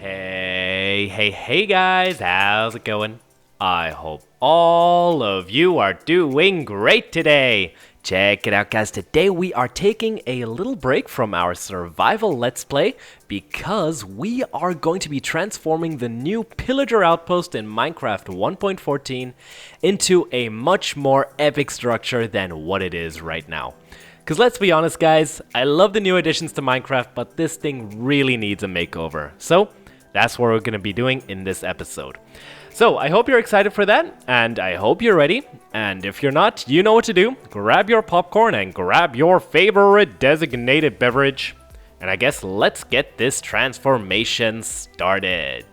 Hey guys, how's it going? I hope all of you are doing great today. Check it out guys, today we are taking a little break from our survival let's play because we are going to be transforming the new Pillager Outpost in Minecraft 1.14 into a much more epic structure than what it is right now. Because let's be honest guys, I love the new additions to Minecraft, but this thing really needs a makeover. So that's what we're going to be doing in this episode. So I hope you're excited for that, and I hope you're ready. And if you're not, you know what to do. Grab your popcorn and grab your favorite designated beverage. And I guess let's get this transformation started.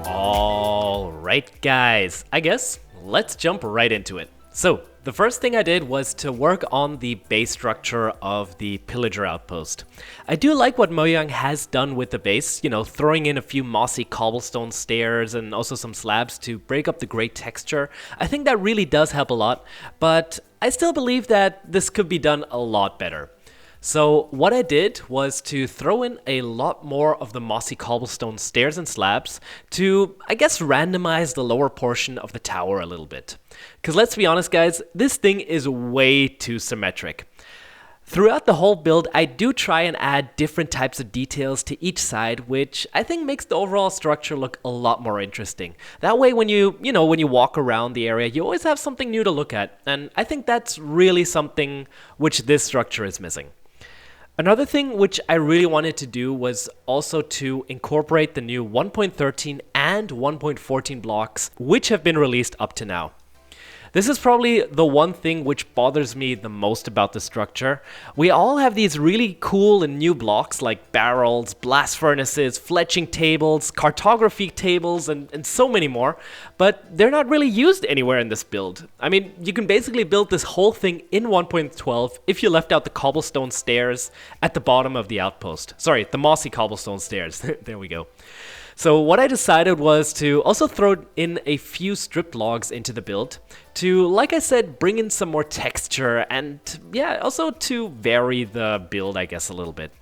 Alright guys, I guess let's jump right into it. So, the first thing I did was to work on the base structure of the Pillager Outpost. I do like what Mojang has done with the base, you know, throwing in a few mossy cobblestone stairs and also some slabs to break up the gray texture. I think that really does help a lot, but I still believe that this could be done a lot better. So what I did was to throw in a lot more of the mossy cobblestone stairs and slabs to, I guess, randomize the lower portion of the tower a little bit. Because let's be honest guys, this thing is way too symmetric. Throughout the whole build, I do try and add different types of details to each side, which I think makes the overall structure look a lot more interesting. That way when you walk around the area, you always have something new to look at, and I think that's really something which this structure is missing. Another thing which I really wanted to do was also to incorporate the new 1.13 and 1.14 blocks, which have been released up to now. This is probably the one thing which bothers me the most about the structure. We all have these really cool and new blocks like barrels, blast furnaces, fletching tables, cartography tables, and so many more, but they're not really used anywhere in this build. I mean, you can basically build this whole thing in 1.12 if you left out the cobblestone stairs at the bottom of the outpost. Sorry, the mossy cobblestone stairs. There we go. So what I decided was to also throw in a few stripped logs into the build to, like I said, bring in some more texture and, yeah, also to vary the build, I guess, a little bit.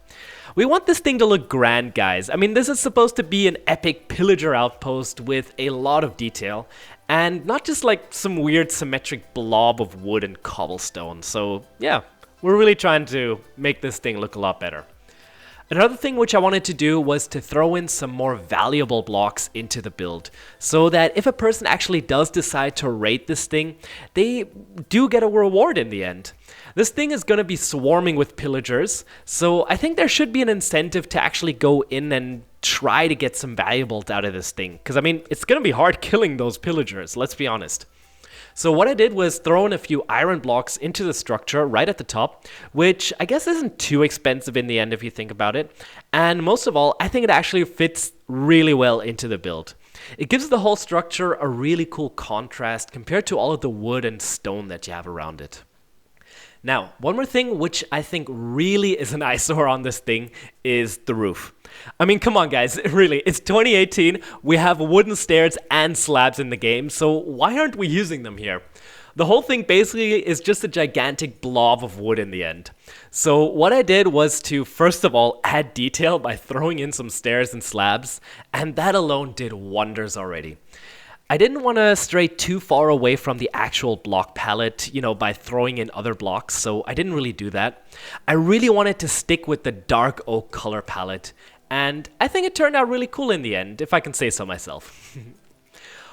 We want this thing to look grand, guys. I mean, this is supposed to be an epic pillager outpost with a lot of detail and not just like some weird symmetric blob of wood and cobblestone. So, yeah, we're really trying to make this thing look a lot better. Another thing which I wanted to do was to throw in some more valuable blocks into the build, so that if a person actually does decide to raid this thing, they do get a reward in the end. This thing is going to be swarming with pillagers, so I think there should be an incentive to actually go in and try to get some valuables out of this thing, because I mean, it's going to be hard killing those pillagers, let's be honest. So what I did was throw in a few iron blocks into the structure right at the top, which I guess isn't too expensive in the end if you think about it. And most of all, I think it actually fits really well into the build. It gives the whole structure a really cool contrast compared to all of the wood and stone that you have around it. Now, one more thing which I think really is an eyesore on this thing is the roof. I mean, come on guys, really, it's 2018, we have wooden stairs and slabs in the game, so why aren't we using them here? The whole thing basically is just a gigantic blob of wood in the end. So what I did was to, first of all, add detail by throwing in some stairs and slabs, and that alone did wonders already. I didn't want to stray too far away from the actual block palette, you know, by throwing in other blocks, so I didn't really do that. I really wanted to stick with the dark oak color palette, and I think it turned out really cool in the end, if I can say so myself.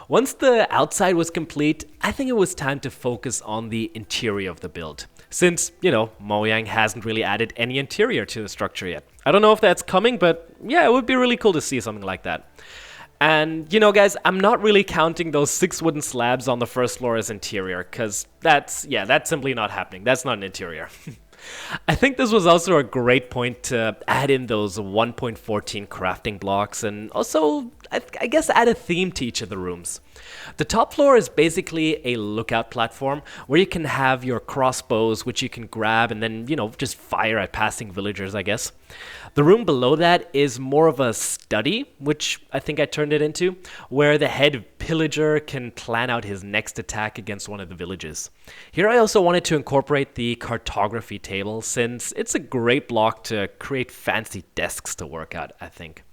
Once the outside was complete, I think it was time to focus on the interior of the build, since, you know, Mojang hasn't really added any interior to the structure yet. I don't know if that's coming, but yeah, it would be really cool to see something like that. And, you know, guys, I'm not really counting those 6 wooden slabs on the first floor as interior, because that's simply not happening. That's not an interior. I think this was also a great point to add in those 1.14 crafting blocks and also, I guess, add a theme to each of the rooms. The top floor is basically a lookout platform where you can have your crossbows, which you can grab and then, just fire at passing villagers, I guess. The room below that is more of a study, which I think I turned it into, where the head pillager can plan out his next attack against one of the villages. Here I also wanted to incorporate the cartography table, since it's a great block to create fancy desks to work at, I think.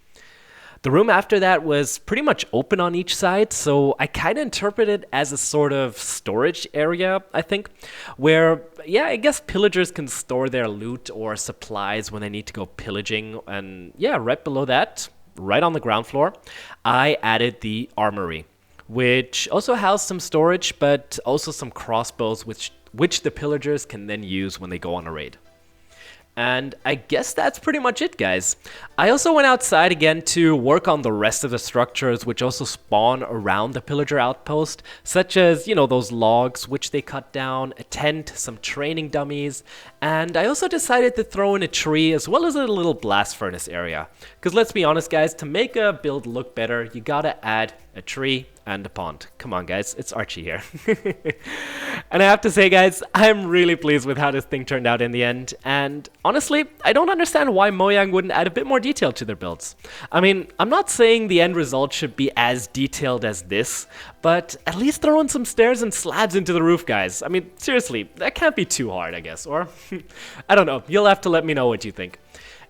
The room after that was pretty much open on each side, so I kind of interpret it as a sort of storage area, I think, where, I guess pillagers can store their loot or supplies when they need to go pillaging. And right below that, right on the ground floor, I added the armory, which also housed some storage, but also some crossbows, which the pillagers can then use when they go on a raid. And I guess that's pretty much it, guys. I also went outside again to work on the rest of the structures which also spawn around the pillager outpost, such as, those logs which they cut down, a tent, some training dummies, and I also decided to throw in a tree as well as a little blast furnace area. Because let's be honest, guys, to make a build look better, you gotta add a tree and a pond. Come on, guys, it's Archie here. And I have to say, guys, I'm really pleased with how this thing turned out in the end, and honestly, I don't understand why Mojang wouldn't add a bit more detail to their builds. I mean, I'm not saying the end result should be as detailed as this, but at least throw in some stairs and slabs into the roof, guys. I mean, seriously, that can't be too hard, I guess, or I don't know, you'll have to let me know what you think.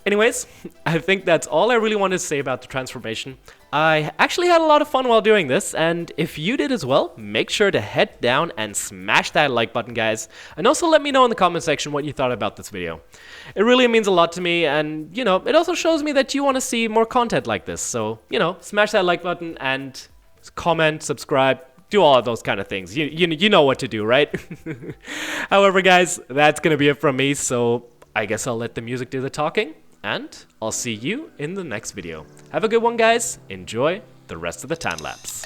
Anyways, I think that's all I really wanted to say about the transformation. I actually had a lot of fun while doing this, and if you did as well, make sure to head down and smash that like button, guys. And also let me know in the comment section what you thought about this video. It really means a lot to me, and, it also shows me that you want to see more content like this. So, smash that like button and comment, subscribe, do all of those kind of things. You know what to do, right? However, guys, that's going to be it from me, so I guess I'll let the music do the talking. And I'll see you in the next video. Have a good one, guys. Enjoy the rest of the time lapse.